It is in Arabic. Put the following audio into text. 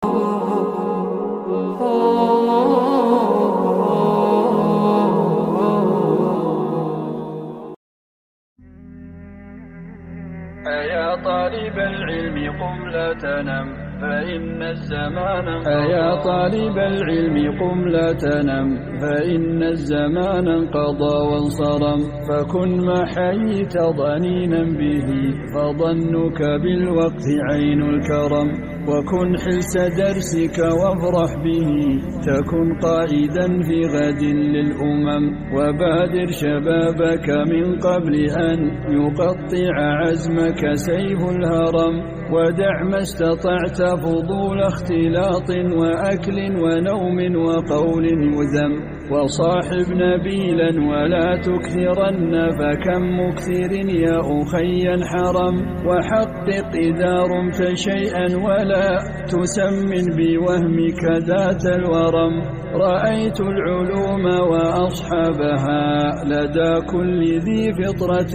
أيا طالب العلم قم لا تنم فإن الزمان أيا طالب العلم قم لا تنم فإن الزمان انقضى وانصرم فكن ما حييت ضنينا به فظنك بالوقت عين الكرم وكن حلس درسك وافرح به تكن قائدا في غد للأمم وبادر شبابك من قبل أن يقطع عزمك سيف الهرم ودع ما استطعت فضول اختلاط وأكل ونوم وقول يذم وصاحب نبيلا ولا تكثرن فكم مكثر يا أخي حرم وحقق إذا رمت شيئا ولا تسمن بوهمك ذات الورم رأيت العلوم وأصحابها لدى كل ذي فطرة